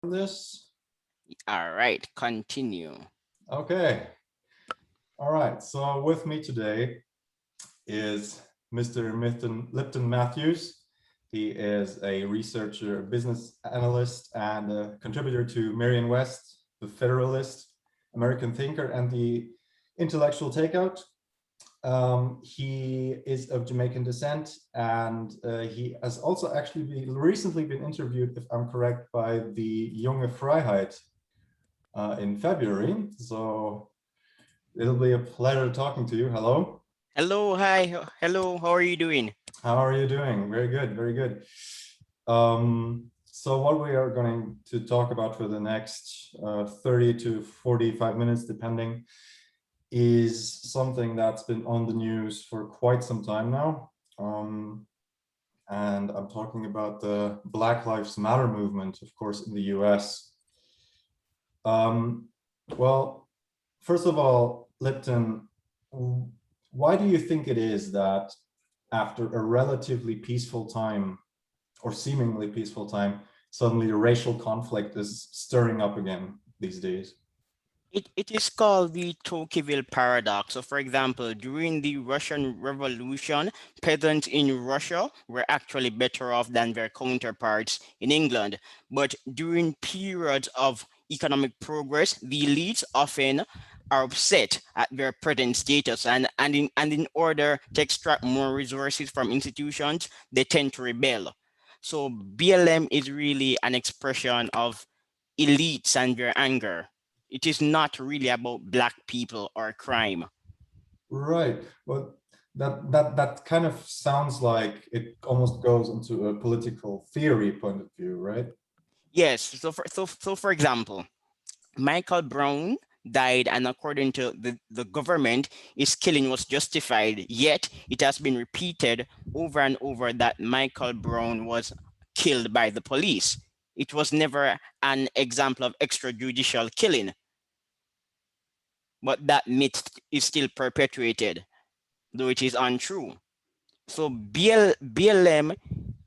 This. All right, continue. Okay. All right. So with me today is Mr. Lipton Matthews. He is a researcher, business analyst, and a contributor to Merriam West, The Federalist, American Thinker, and the Intellectual Takeout. He is of Jamaican descent, and he has also actually recently been interviewed, if I'm correct, by the Junge Freiheit in February. So it'll be a pleasure talking to you. Hello. Hello, hi, hello, how are you doing? How are you doing? Very good, very good. So what we are going to talk about for the next 30 to 45 minutes, depending, is something that's been on the news for quite some time now. And I'm talking about the Black Lives Matter movement, of course, in the US. Well, first of all, Lipton, why do you think it is that after a relatively peaceful time, or seemingly peaceful time, suddenly racial conflict is stirring up again these days? It is called the Tocqueville paradox. So, for example, during the Russian Revolution, peasants in Russia were actually better off than their counterparts in England. But during periods of economic progress, the elites often are upset at their present status, and in order to extract more resources from institutions, they tend to rebel. So BLM is really an expression of elites and their anger. It is not really about black people or crime. Right. Well, that kind of sounds like it almost goes into a political theory point of view, right? Yes, so for example, Michael Brown died, and according to the government, his killing was justified, yet it has been repeated over and over that Michael Brown was killed by the police. It was never an example of extrajudicial killing, but that myth is still perpetuated, though it is untrue. So BLM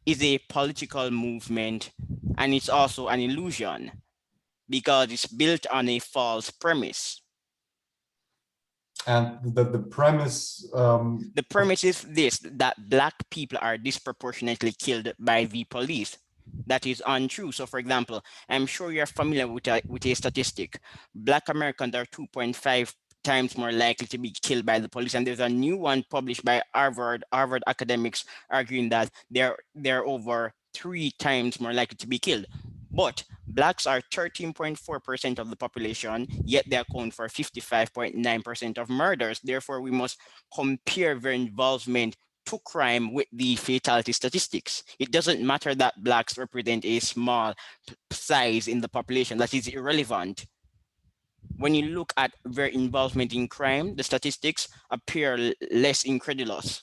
is a political movement, and it's also an illusion because it's built on a false premise. And the premise The premise is this, that black people are disproportionately killed by the police. That is untrue. So, for example, I'm sure you're familiar with a statistic. Black Americans are 2.5 times more likely to be killed by the police. And there's a new one published by Harvard academics arguing that they're over 3 times more likely to be killed. But blacks are 13.4% of the population, yet they account for 55.9% of murders. Therefore, we must compare their involvement to crime with the fatality statistics. It doesn't matter that blacks represent a small size in the population, that is irrelevant. When you look at their involvement in crime, the statistics appear less incredulous.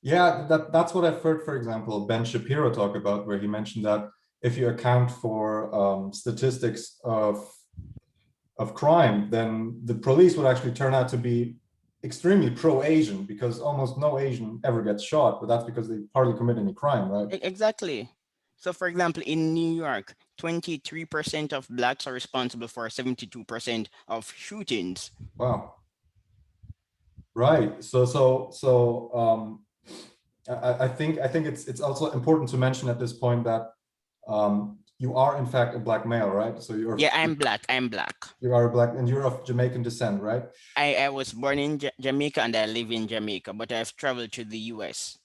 Yeah, that's what I've heard, for example, Ben Shapiro talk about, where he mentioned that if you account for statistics of crime, then the police would actually turn out to be extremely pro-Asian, because almost no Asian ever gets shot, but that's because they hardly commit any crime, right? Exactly. So, for example, in New York, 23% of blacks are responsible for 72% of shootings. Wow. Right. I think it's also important to mention at this point that you are in fact a black male, right? So Yeah, I'm black. I'm black. you are a black, and you're of Jamaican descent, right? I was born in Jamaica, and I live in Jamaica, but I've traveled to the US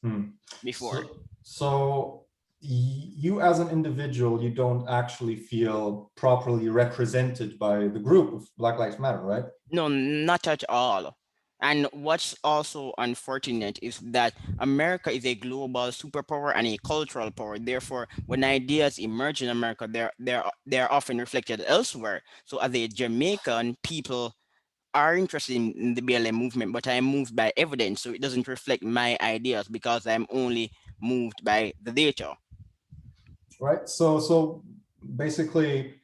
before. So you as an individual, you don't actually feel properly represented by the group of Black Lives Matter, right? No, not at all. And what's also unfortunate is that America is a global superpower and a cultural power. Therefore, when ideas emerge in America, they're often reflected elsewhere. So, as a Jamaican, people are interested in the BLM movement, but I'm moved by evidence, so it doesn't reflect my ideas because I'm only moved by the data. Right. So basically,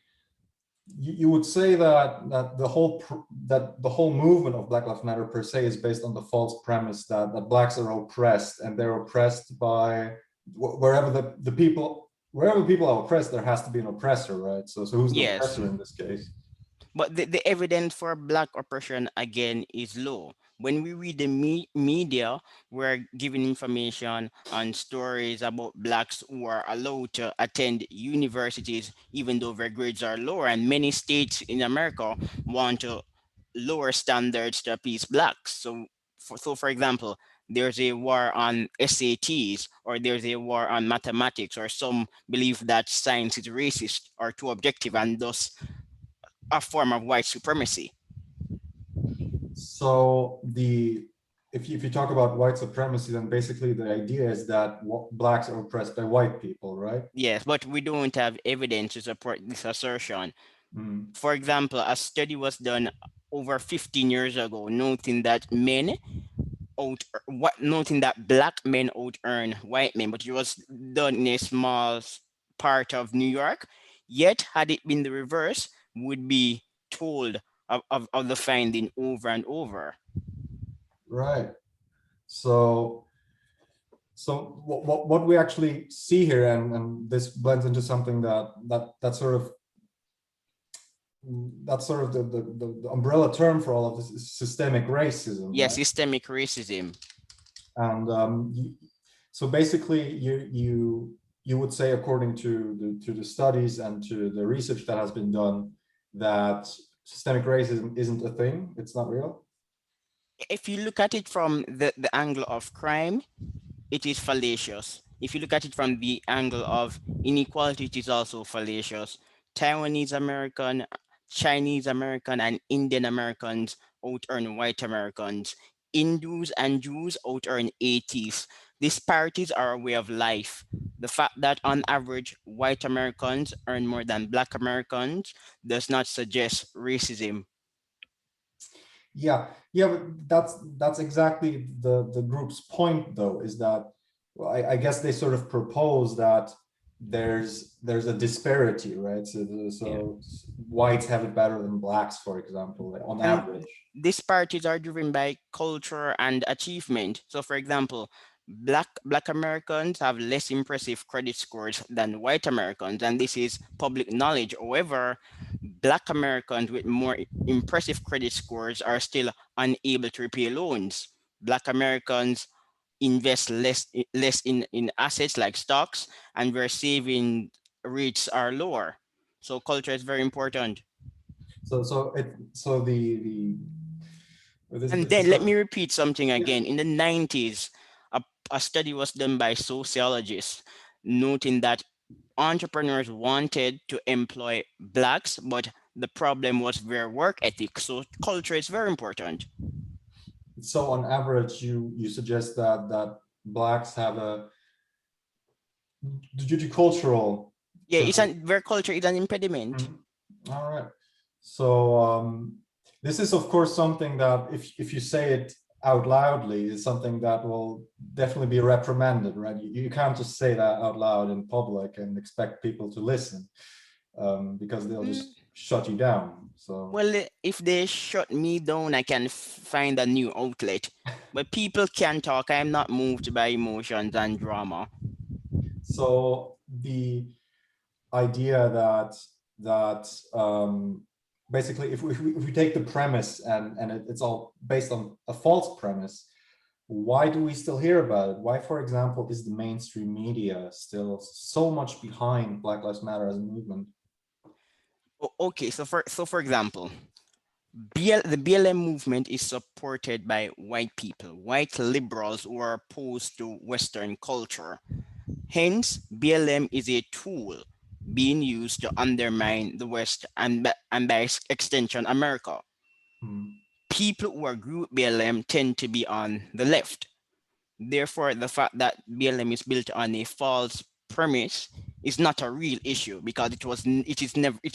you would say that the whole movement of Black Lives Matter per se is based on the false premise that blacks are oppressed, and they're oppressed by wherever the people wherever people are oppressed, there has to be an oppressor, right? So who's the Yes. oppressor in this case? But the evidence for Black oppression again is low. When we read the media, we're given information on stories about Blacks who are allowed to attend universities even though their grades are lower. And many states in America want to lower standards to appease Blacks. So for example, there's a war on SATs, or there's a war on mathematics, or some believe that science is racist or too objective and thus a form of white supremacy. So if you talk about white supremacy, then basically the idea is that blacks are oppressed by white people, right? Yes, but we don't have evidence to support this assertion. Mm. For example, a study was done over 15 years ago, noting that noting that Black men out earn white men, but it was done in a small part of New York. Yet, had it been the reverse, would be told of the finding over and over. Right. So what we actually see here, and this blends into something that sort of that's sort of the umbrella term for all of this is systemic racism, Yes, right? systemic racism. And so basically, you would say, according to the studies and to the research that has been done, that systemic racism isn't a thing. It's not real. If you look at it from the angle of crime, it is fallacious. If you look at it from the angle of inequality, it is also fallacious. Taiwanese American, Chinese American, and Indian Americans out earn white Americans. Hindus and Jews out earn atheists. Disparities are a way of life. The fact that on average white Americans earn more than Black Americans does not suggest racism. Yeah, but that's exactly the group's point, though, is that, well, I guess they sort of propose that there's a disparity, right? Yeah. So whites have it better than blacks, for example, on And average. disparities are driven by culture and achievement. So, for example, Black Americans have less impressive credit scores than white Americans, and this is public knowledge. However, Black Americans with more impressive credit scores are still unable to repay loans. Black Americans invest less in assets like stocks, and where saving rates are lower. So culture is very important. So And this then let sort me of, repeat something yeah. again. In the 90s, a study was done by sociologists noting that entrepreneurs wanted to employ Blacks, but the problem was their work ethic. So culture is very important. So on average, you suggest that blacks have a, due to cultural Yeah, sort of. their culture is an impediment. Mhm. All right. So this is, of course, something that if you say it out loudly is something that will definitely be reprimanded, right? You can't just say that out loud in public and expect people to listen, because they'll Mm, just shut you down. So Well, if they shut me down, I can find a new outlet. But people can talk. I am not moved by emotions and drama. so the idea that basically, if we take the premise and it's all based on a false premise, why do we still hear about it? Why, for example, is the mainstream media still so much behind Black Lives Matter as a movement? Okay, so for example, the BLM movement is supported by white people, white liberals who are opposed to Western culture. Hence, BLM is a tool being used to undermine the West and by extension, America. Hmm. People who agree with BLM tend to be on the left. Therefore, the fact that BLM is built on a false premise is not a real issue because it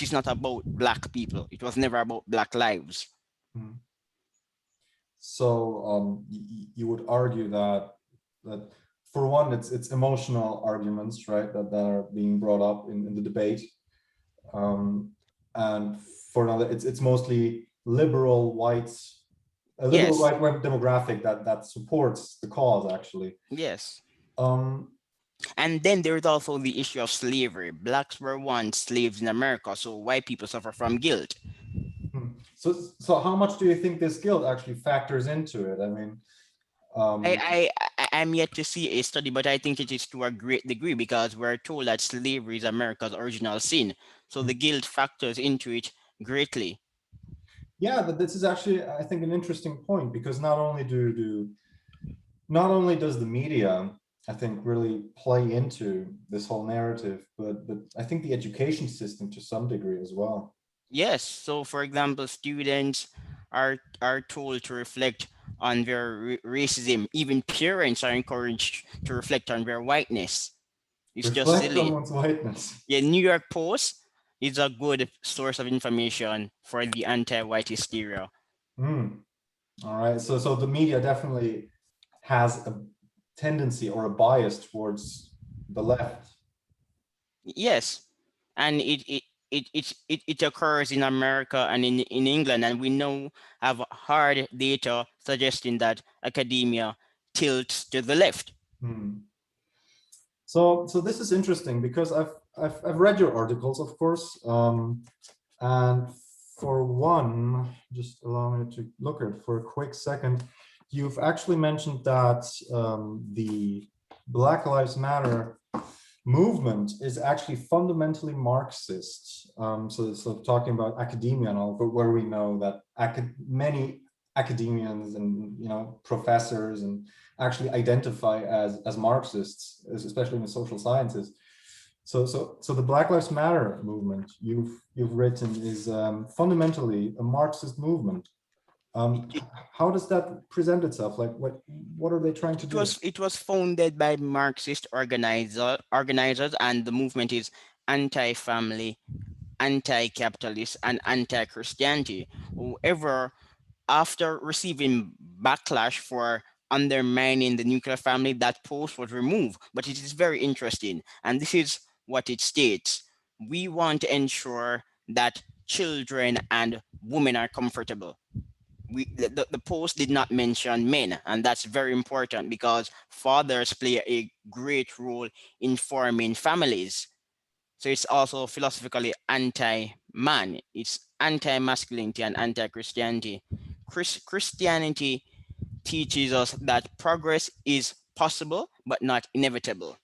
is not about Black people. It was never about Black lives. Hmm. So you would argue that for one, it's emotional arguments, right, that are being brought up in the debate, um, and for another, it's mostly liberal whites, a liberal Yes, right wing demographic that supports the cause, actually. yes. Um, And then there's also the issue of slavery. Blacks were once slaves in America, so white people suffer from guilt. So how much do you think this guilt actually factors into it? I mean, um, I'm yet to see a study, but I think it is to a great degree because we're told that slavery is America's original sin. So the guilt factors into it greatly. yeah, but this is actually, I think, an interesting point, because not only does the media, I think, really play into this whole narrative, but I think the education system to some degree as well. Yes. So for example, students are told to reflect on their racism. Even parents are encouraged to reflect on their whiteness. It's just Reflect on silly. one's whiteness. Yeah, New York Post is a good source of information for the anti-white hysteria. Mm. All right. So the media definitely has a tendency or a bias towards the left. Yes, and it occurs in America and in England, and we know have hard data suggesting that academia tilts to the left. Hmm. So this is interesting, because I've read your articles, of course, and for one, just allow me to look at it for a quick second. You've actually mentioned that the Black Lives Matter movement is actually fundamentally Marxist. So talking about academia and all, but where we know that many academians and professors and actually identify as Marxists, especially in the social sciences. So the Black Lives Matter movement you've written is fundamentally a Marxist movement. It, How does that present itself? Like, what are they trying to do? it was founded by Marxist organizers, and the movement is anti-family, anti-capitalist, and anti-Christianity. However, after receiving backlash for undermining the nuclear family, that post was removed. But it is very interesting. And this is what it states. We want to ensure that children and women are comfortable. The post did not mention men, and that's very important because fathers play a great role in forming families. So it's also philosophically anti-man. It's anti-masculinity and anti-Christianity. Christianity teaches us that progress is possible but not inevitable.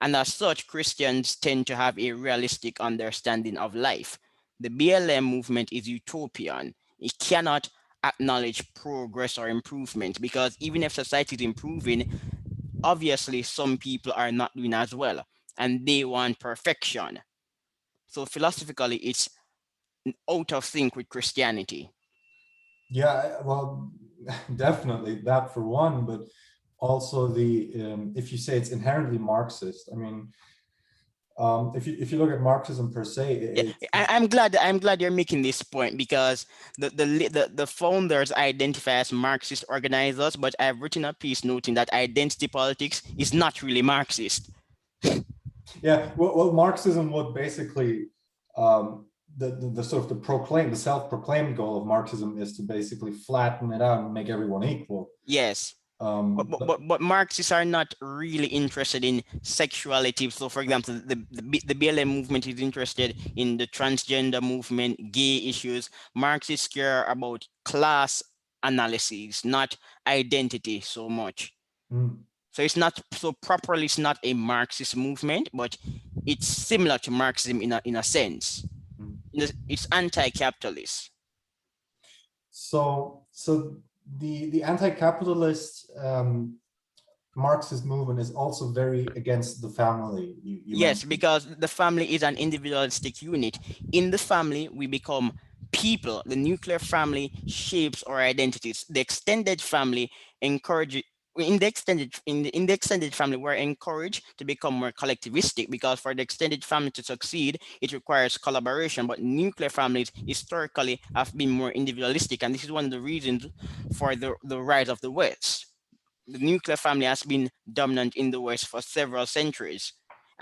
And as such, Christians tend to have a realistic understanding of life. The BLM movement is utopian. It cannot acknowledge progress or improvement because even if society is improving, obviously some people are not doing as well and they want perfection. So philosophically, it's out of sync with Christianity. Yeah, well, definitely that for one, but also the if you say it's inherently Marxist, I mean, if you look at Marxism per se, Yeah, I'm glad you're making this point because the founders identify as Marxist organizers, but I've written a piece noting that identity politics is not really Marxist. yeah, well, Marxism would basically the sort of the self-proclaimed goal of Marxism is to basically flatten it out and make everyone equal. Yes. But Marxists are not really interested in sexuality. So, for example, the BLM movement is interested in the transgender movement, gay issues. Marxists care about class analysis, not identity so much. Mm. So it's not so properly. It's not a Marxist movement, but it's similar to Marxism in a sense. Mm. It's anti-capitalist. So the anti-capitalist Marxist movement is also very against the family. You Yes, mentioned. because the family is an individualistic unit. In the family, we become people. The nuclear family shapes our identities. The extended family encourages in the extended family, we're encouraged to become more collectivistic because for the extended family to succeed, it requires collaboration. But nuclear families historically have been more individualistic, and this is one of the reasons for the rise of the West. The nuclear family has been dominant in the West for several centuries.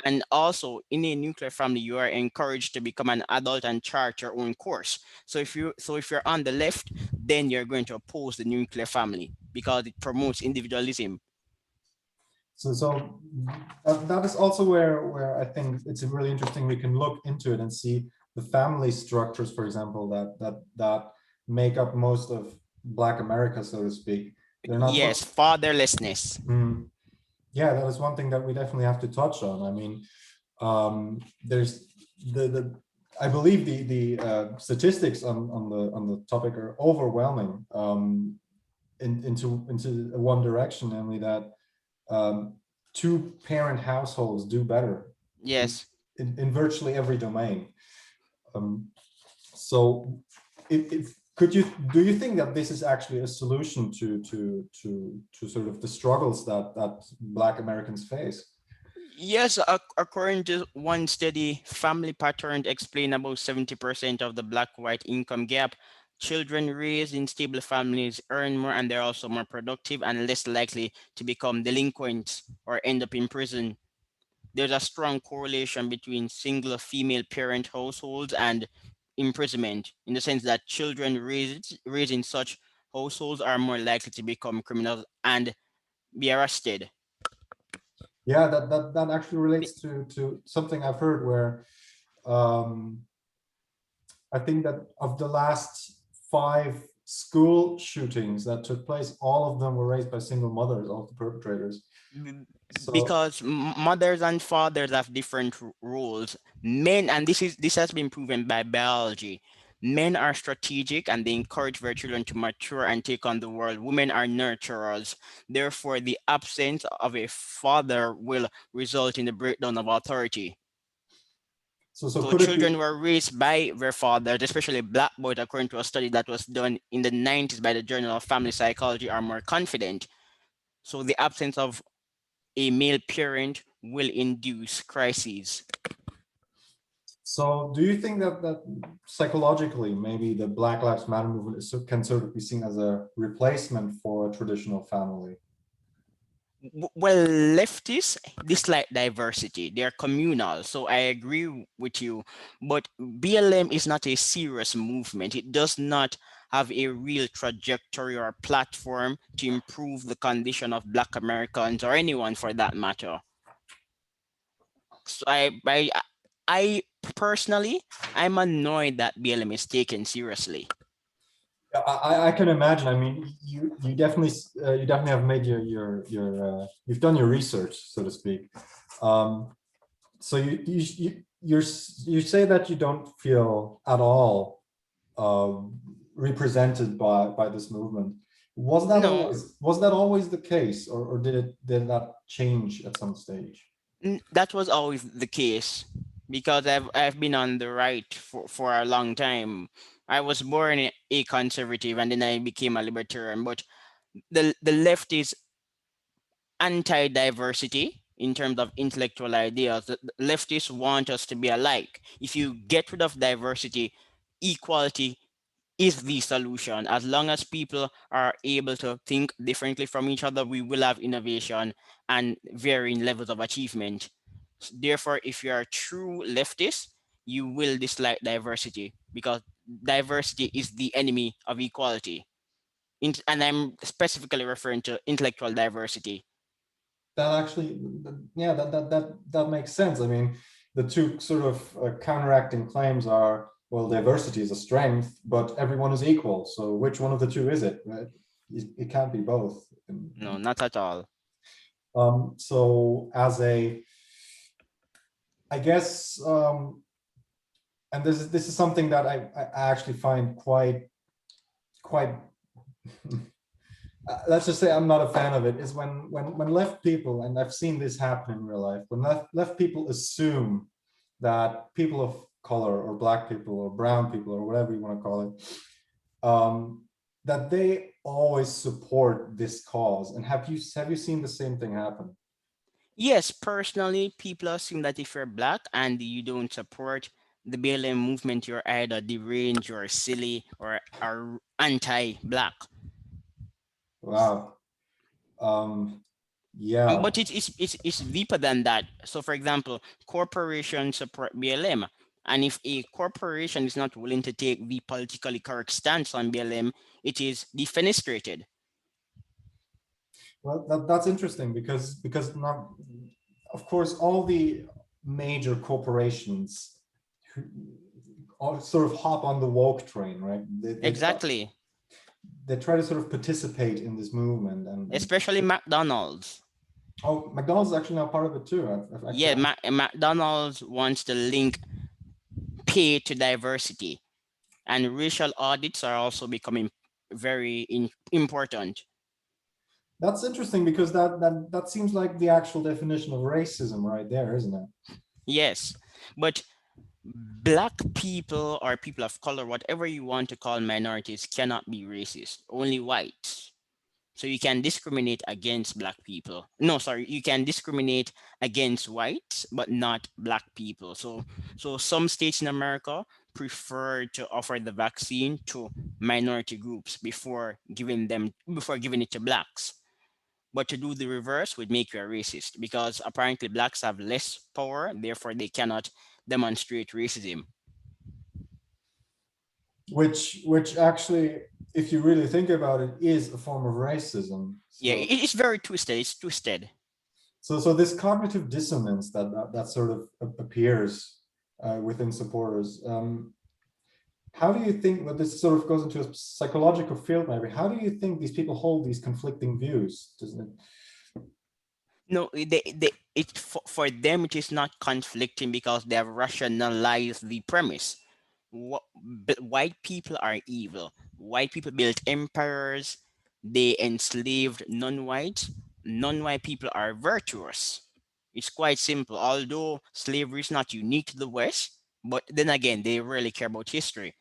And also in a nuclear family, you are encouraged to become an adult and chart your own course. So if you're on the left, then you're going to oppose the nuclear family because it promotes individualism. So that is also where I think it's really interesting. We can look into it and see the family structures, for example, that make up most of Black America, so to speak. They're not. Yes, fatherlessness. Yeah, that is one thing that we definitely have to touch on. I mean, there's the I believe the statistics on the topic are overwhelming into one direction, namely that two-parent households do better. Yes. In virtually every domain. So do you think that this is actually a solution to sort of the struggles that Black Americans face? Yes, according to one study, family patterns explain about 70% of the black-white income gap. Children raised in stable families earn more, and they're also more productive and less likely to become delinquents or end up in prison. There's a strong correlation between single female parent households and imprisonment, in the sense that children raised in such households are more likely to become criminals and be arrested. Yeah, that actually relates to something I've heard where I think that of the last 5 school shootings that took place, all of them were raised by single mothers, all of the perpetrators. So Because mothers and fathers have different roles. Men, and this has been proven by biology, men are strategic and they encourage their children to mature and take on the world. Women are nurturers. Therefore, the absence of a father will result in the breakdown of authority. so So could it be? children were raised by their fathers, especially black boys, according to a study that was done in the 90s by the Journal of Family Psychology, are more confident. So the absence of a male parent will induce crises. So do you think that psychologically, maybe the Black Lives Matter movement can sort of be seen as a replacement for a traditional family? Well, leftists dislike diversity. They're communal. So I agree with you. But BLM is not a serious movement. It does not have a real trajectory or platform to improve the condition of Black Americans or anyone for that matter. So I personally, I'm annoyed that BLM is taken seriously. I can imagine. I mean, you definitely have made you've done your research, so to speak. So you say that you don't feel at all represented by this movement. No, Was that always the case, or did that change at some stage? that was always the case because I've been on the right for a long time. I was born a conservative and then I became a libertarian, but the left is anti-diversity in terms of intellectual ideas. The leftists want us to be alike. If you get rid of diversity, equality is the solution. As long as people are able to think differently from each other, we will have innovation and varying levels of achievement. Therefore, if you are a true leftist, you will dislike diversity because diversity is the enemy of equality. And I'm specifically referring to intellectual diversity. That actually, yeah, that makes sense. I mean, the two sort of counteracting claims are, well, diversity is a strength, but everyone is equal. So which one of the two is it? Right? It can't be both. No, not at all. So as I guess, and this is something that I actually find quite let's just say I'm not a fan of it, is when left people, and I've seen this happen in real life, when left people assume that people of color or Black people or brown people or whatever you want to call it, that they always support this cause. And have you seen the same thing happen? Yes, personally, people assume that if you're black and you don't support the BLM movement, you're either deranged or silly or are anti-black. Wow. Yeah. But it's deeper than that. So, for example, corporations support BLM. And if a corporation is not willing to take the politically correct stance on BLM, it is defenestrated. Well, that's interesting because now, of course, all the major corporations all sort of hop on the woke train, right? Exactly. They try to sort of participate in this movement, and Especially McDonald's. oh, McDonald's is actually now part of it too. Yeah, McDonald's wants to link pay to diversity, and racial audits are also becoming very important. That's interesting because that seems like the actual definition of racism right there, isn't it? Yes, but Black people or people of color, whatever you want to call minorities, cannot be racist. Only whites. So you can discriminate against Black people. No, sorry, you can discriminate against whites, but not Black people. So some states in America prefer to offer the vaccine to minority groups before giving it to Blacks. But to do the reverse would make you a racist, because apparently Blacks have less power, therefore they cannot demonstrate racism. Which actually, if you really think about it, is a form of racism. So, Yeah, it's very twisted. It's twisted. so this cognitive dissonance that sort of appears within supporters. How do you think that this sort of goes into a psychological field? Maybe how do you think these people hold these conflicting views? Doesn't it? No, for them it is not conflicting because they have rationalized the premise. White people are evil. White people built empires. They enslaved non-whites. Non-white people are virtuous. It's quite simple. Although slavery is not unique to the West, but then again, they really care about history.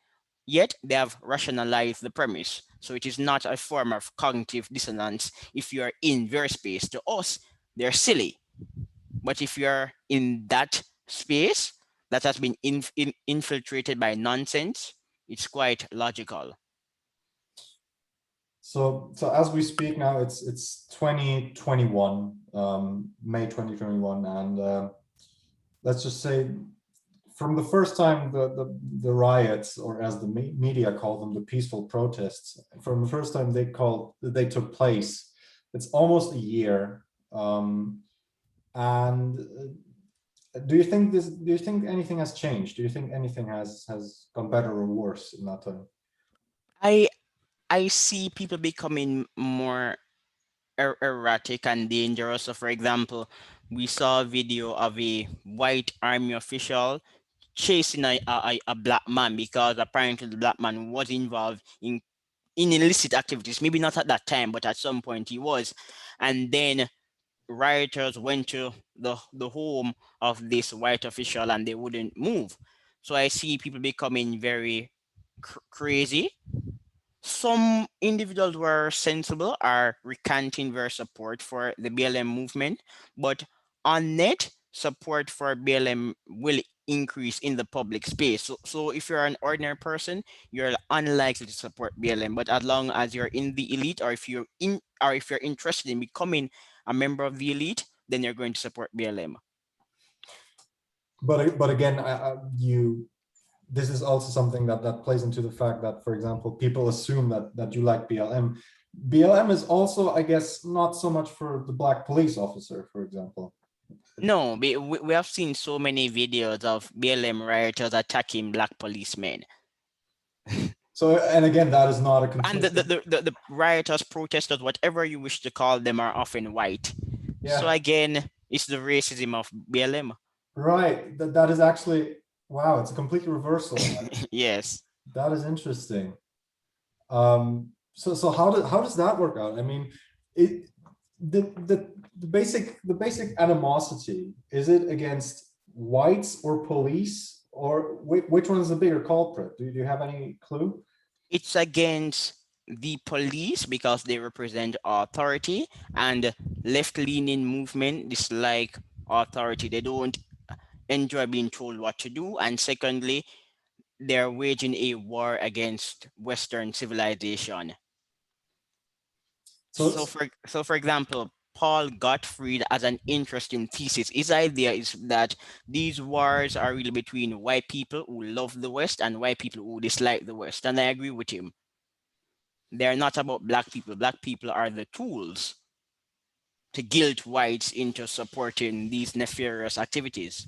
Yet they have rationalized the premise. So it is not a form of cognitive dissonance if you are in their space. To us, they're silly. But if you're in that space that has been infiltrated by nonsense, it's quite logical. So as we speak now, it's 2021, May 2021, and let's just say from the first time the riots, or as the media call them, the peaceful protests, from the first time they took place, it's almost a year. And do you think anything has changed? Do you think anything has gone better or worse in that time? I I see people becoming more erratic and dangerous. So for example, we saw a video of a white army official chasing a black man because apparently the black man was involved in illicit activities. Maybe not at that time, but at some point he was. And then rioters went to the home of this white official and they wouldn't move. So I see people becoming very crazy. Some individuals were sensible, are recanting their support for the BLM movement, but on net, support for BLM will increase in the public space. So if you're an ordinary person, you're unlikely to support BLM. But as long as you're in the elite, or if you're interested in becoming a member of the elite, then you're going to support BLM. But again, this is also something that plays into the fact that, for example, people assume that you like BLM. BLM is also, I guess, not so much for the black police officer, for example. No, we have seen so many videos of BLM rioters attacking black policemen. So, and again, that is not a And the rioters, protesters, whatever you wish to call them, are often white. Yeah. So again, it's the racism of BLM. Right. That is actually, wow, it's a complete reversal. Yes. That is interesting. So how does that work out? I mean, the basic animosity, is it against whites or police, or which one is the bigger culprit? Do you have any clue? It's against the police because they represent authority, and left-leaning movement dislike authority. They don't enjoy being told what to do. And secondly, they're waging a war against Western civilization. So for example, Paul Gottfried has an interesting thesis. His idea is that these wars are really between white people who love the West and white people who dislike the West. And I agree with him. They're not about black people. Black people are the tools. to guilt whites into supporting these nefarious activities.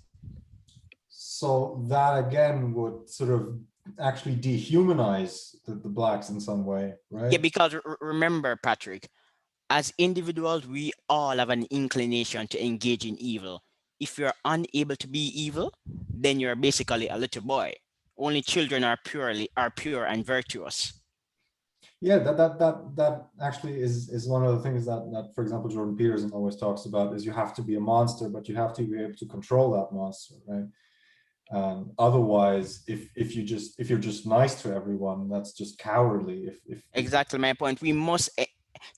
So that again would sort of actually dehumanize the blacks in some way, right? Yeah, because remember, Patrick, as individuals, we all have an inclination to engage in evil. If you're unable to be evil, then you're basically a little boy. Only children are pure and virtuous. Yeah, that actually is one of the things that for example Jordan Peterson always talks about, is you have to be a monster, but you have to be able to control that monster, right? Otherwise, if you're just nice to everyone, that's just cowardly. If Exactly my point. We must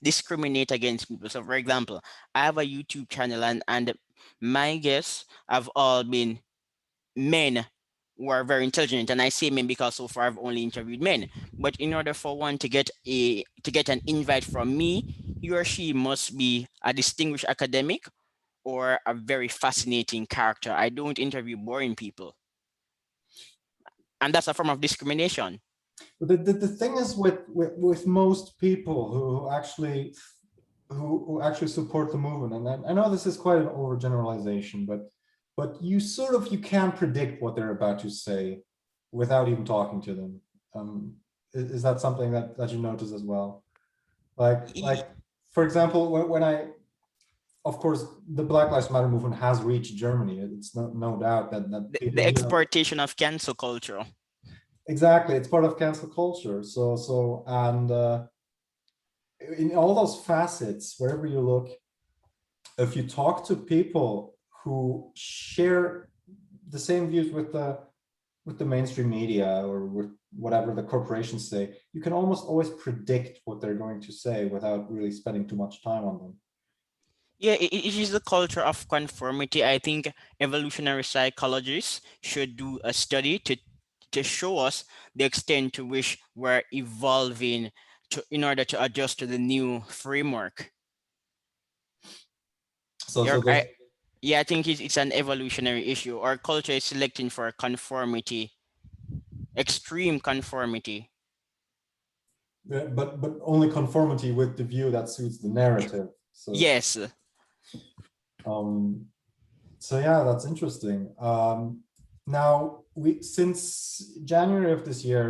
discriminate against people. So, for example, I have a YouTube channel, and my guests have all been men who are very intelligent, and I say men because so far I've only interviewed men. But in order for one to get an invite from me, he or she must be a distinguished academic or a very fascinating character. I don't interview boring people, and that's a form of discrimination. the thing is with most people who actually support the movement, and I know this is quite an overgeneralization, but you can't predict what they're about to say without even talking to them. Is that something that you notice as well? Like for example, when I, of course, the Black Lives Matter movement has reached Germany. It's no doubt that people, The exportation of cancel culture. exactly, it's part of cancel culture. So and in all those facets, wherever you look, if you talk to people who share the same views with the mainstream media or with whatever the corporations say, you can almost always predict what they're going to say without really spending too much time on them. Yeah, it is the culture of conformity. I think evolutionary psychologists should do a study to show us the extent to which we're evolving in order to adjust to the new framework. So so there's Yeah, I think it's an evolutionary issue. Our culture is selecting for conformity, extreme conformity. but only conformity with the view that suits the narrative. So Yes. um so yeah, that's interesting. Now we, since January of this year,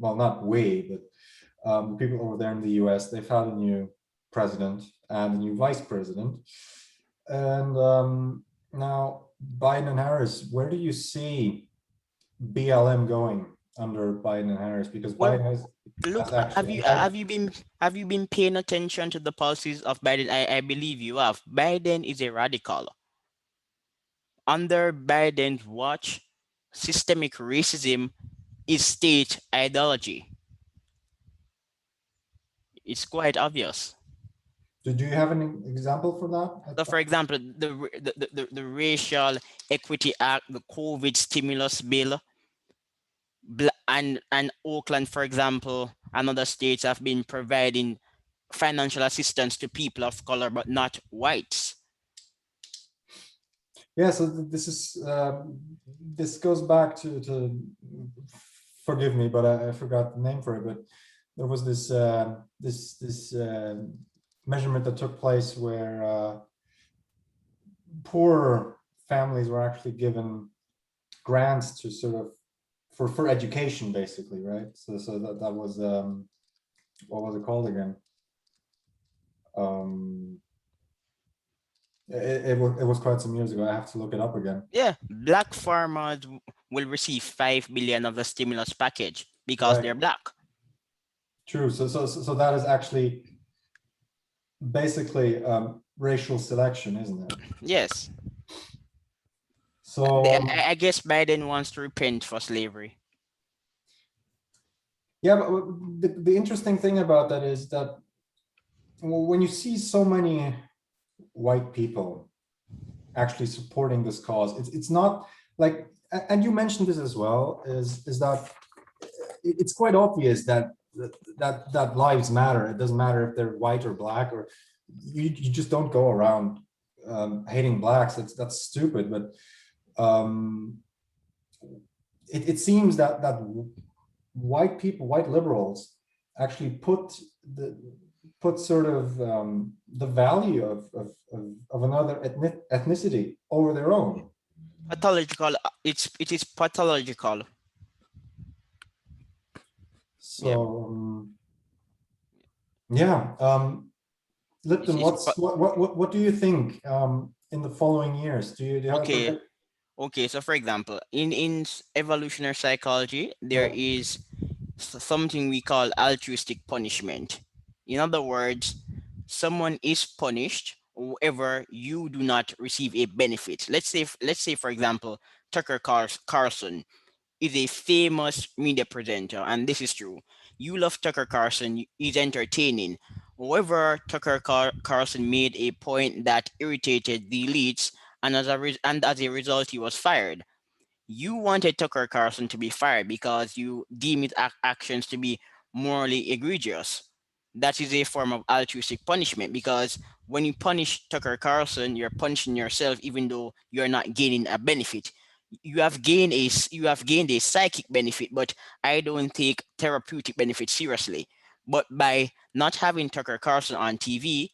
well, not we, but people over there in the US, they've had a new president and a new vice president. And now Biden and Harris, where do you see BLM going under Biden and Harris? Because Well, Biden has look, actually, have you been paying attention to the policies of Biden? I believe you have. Biden is a radical. Under Biden's watch, systemic racism is state ideology. It's quite obvious. do you have an example for So, that? for example, the Racial Equity Act, the COVID stimulus bill, and Oakland, for example, and other states have been providing financial assistance to people of color, but not whites. Yeah, so this goes back to forgive me, but I forgot the name for it. But there was this measurement that took place where poor families were actually given grants to sort of for education, basically, right? So that was what was it called again? It was quite some years ago. I have to look it up again. Yeah, black farmers will receive 5 billion of the stimulus package because Right. they're black. True. So that is actually basically racial selection, isn't it? Yes. So I guess Biden wants to repent for slavery. yeah, but the interesting thing about that is that when you see so many white people actually supporting this cause, it's not like, and you mentioned this as well, is that it's quite obvious that lives matter. It doesn't matter if they're white or black, or you just don't go around hating blacks. That's stupid. But it seems that white people, white liberals, actually put put sort of the value of another ethnicity over their own. Pathological. It is pathological. So Yeah. yeah, Lipton, It's what do you think in the following years? Do you have a okay. prediction? Okay. So, for example, in evolutionary psychology, there Yeah. is something we call altruistic punishment. In other words, someone is punished whoever you do not receive a benefit. Let's say for example, Carlson is a famous media presenter, and this is true. You love Tucker Carlson, he's entertaining. However, Carlson made a point that irritated the elites, and as a result, he was fired. You wanted Tucker Carlson to be fired because you deem his actions to be morally egregious. That is a form of altruistic punishment, because when you punish Tucker Carlson, you're punishing yourself even though you're not gaining a benefit. You have gained a psychic benefit, but I don't take therapeutic benefit seriously. But by not having Tucker Carlson on TV,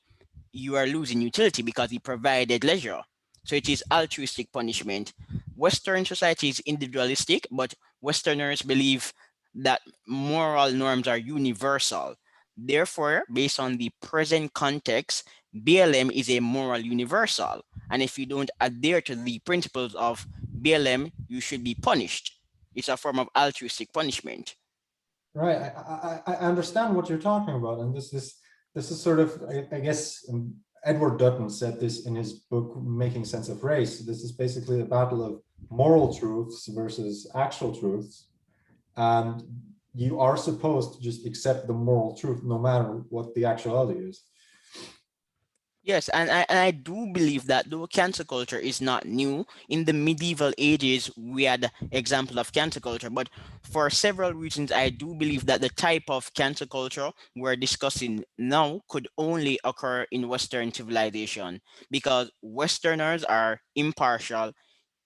you are losing utility because he provided leisure. So it is altruistic punishment. Western society is individualistic, but Westerners believe that moral norms are universal. Therefore, based on the present context, BLM is a moral universal. And if you don't adhere to the principles of BLM, you should be punished. It's a form of altruistic punishment. Right. I understand what you're talking about, and this is sort of I guess Edward Dutton said this in his book Making Sense of Race. This is basically a battle of moral truths versus actual truths, and you are supposed to just accept the moral truth no matter what the actuality is. Yes, and I do believe that though cancel culture is not new, in the medieval ages we had example of cancel culture, but for several reasons I do believe that the type of cancel culture we're discussing now could only occur in Western civilization, because Westerners are impartial,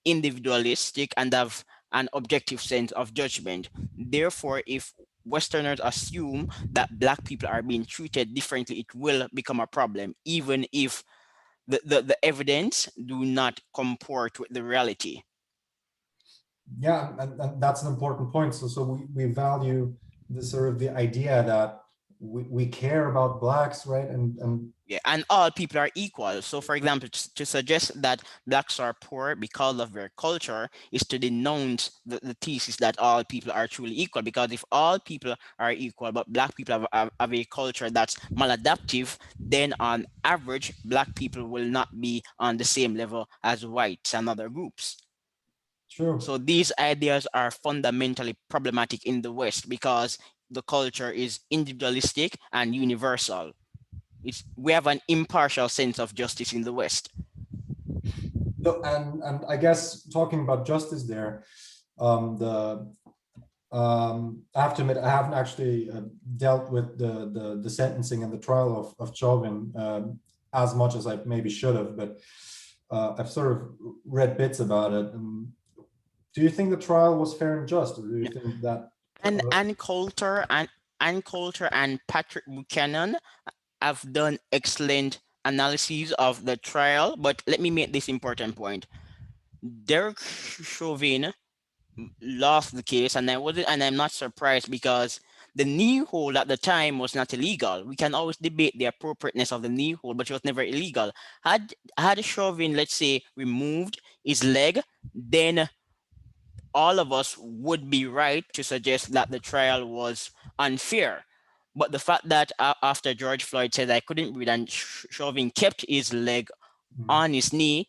individualistic, and have an objective sense of judgment. Therefore, if Westerners assume that Black people are being treated differently, it will become a problem, even if the evidence do not comport with the reality. Yeah, and that's an important point. So we value the sort of the idea that we care about blacks, right? And Yeah, and all people are equal. So, for example, to suggest that blacks are poor because of their culture is to denounce the thesis that all people are truly equal. Because if all people are equal, but black people have a culture that's maladaptive, then on average, black people will not be on the same level as whites and other groups. true. So these ideas are fundamentally problematic in the West because the culture is individualistic and universal. We have an impartial sense of justice in the West. So, and I guess talking about justice there, the I have to admit I haven't actually dealt with the sentencing and the trial of Chauvin as much as I maybe should have, but I've sort of read bits about it. And do you think the trial was fair and just, or do you think that? And Ann Coulter and Patrick Buchanan have done excellent analyses of the trial. But let me make this important point. Derek Chauvin lost the case, and I'm not surprised, because the knee hold at the time was not illegal. We can always debate the appropriateness of the knee hold, but it was never illegal. Had Chauvin, let's say, removed his leg, then all of us would be right to suggest that the trial was unfair. But the fact that after George Floyd said I couldn't breathe and Chauvin kept his leg on his knee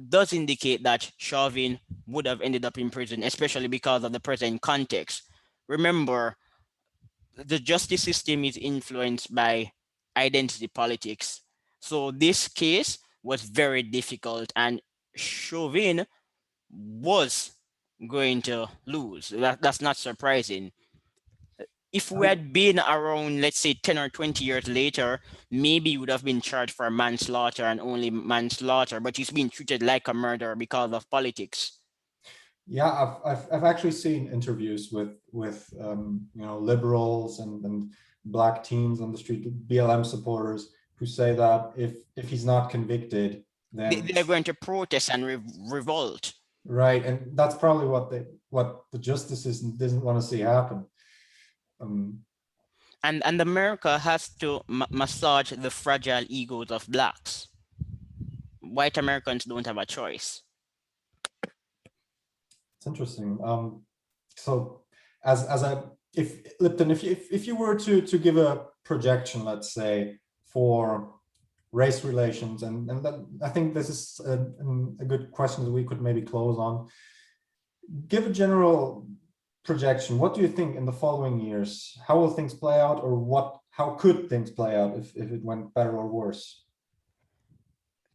does indicate that Chauvin would have ended up in prison, especially because of the present context. Remember, the justice system is influenced by identity politics. So this case was very difficult, and Chauvin was going to lose. That's not surprising. If we had been around, let's say, 10 or 20 years later, maybe he would have been charged for manslaughter and only manslaughter, but he's being treated like a murderer because of politics. Yeah, I've actually seen interviews with liberals and black teens on the street, BLM supporters, who say that if he's not convicted, then They're going to protest and revolt. right, and that's probably what the justices didn't want to see happen. And America has to massage the fragile egos of blacks. White Americans don't have a choice. It's interesting. So as a if Lipton, if you were to give a projection, let's say, for race relations, and then I think this is a good question that we could maybe close on. Give a general projection. What do you think in the following years? How will things play out, or how could things play out if it went better or worse?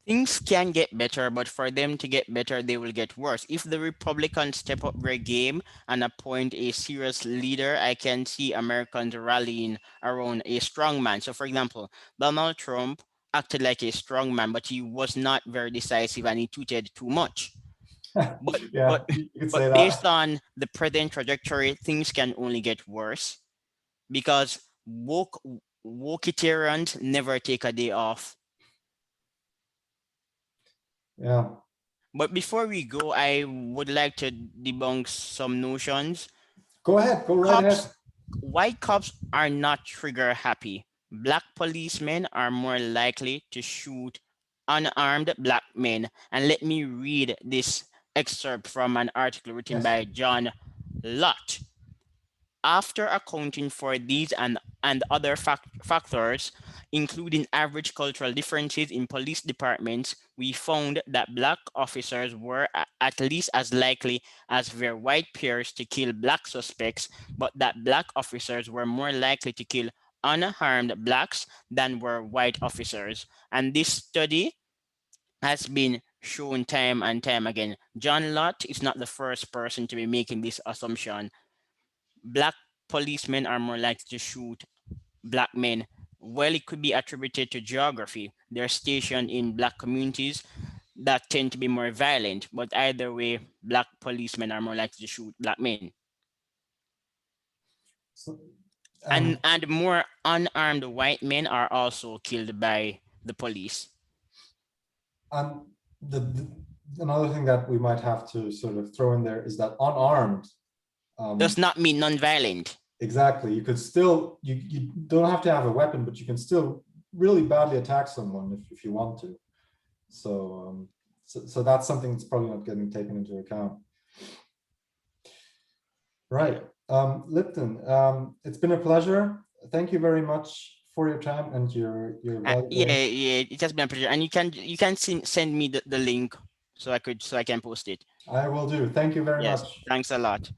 Things can get better, but for them to get better, they will get worse. If the Republicans step up their game and appoint a serious leader, I can see Americans rallying around a strong man. So, for example, Donald Trump acted like a strong man, but he was not very decisive and he tweeted too much. But Yeah, you could say but that. based on the present trajectory, things can only get worse because wokeitarians never take a day off. Yeah. But before we go, I would like to debunk some notions. Go ahead. Go right ahead. White cops are not trigger happy. Black policemen are more likely to shoot unarmed black men. And let me read this excerpt from an article written by John Lott. After accounting for these and other factors, including average cultural differences in police departments, we found that black officers were at least as likely as their white peers to kill black suspects, but that black officers were more likely to kill unarmed blacks than were white officers. And this study has been shown time and time again. John Lott is not the first person to be making this assumption. Black policemen are more likely to shoot black men. Well, it could be attributed to geography. They're stationed in black communities that tend to be more violent, but either way, black policemen are more likely to shoot black men. So, and more unarmed white men are also killed by the police. And another thing that we might have to sort of throw in there is that unarmed does not mean non-violent. Exactly. You could still, you don't have to have a weapon, but you can still really badly attack someone if you want to. So, so that's something that's probably not getting taken into account. Right. Lipton, it's been a pleasure. Thank you very much for your time and your valuable. Yeah, it has been a pleasure. And you can send me the link so I can post it. I will do. Thank you very much. Thanks a lot.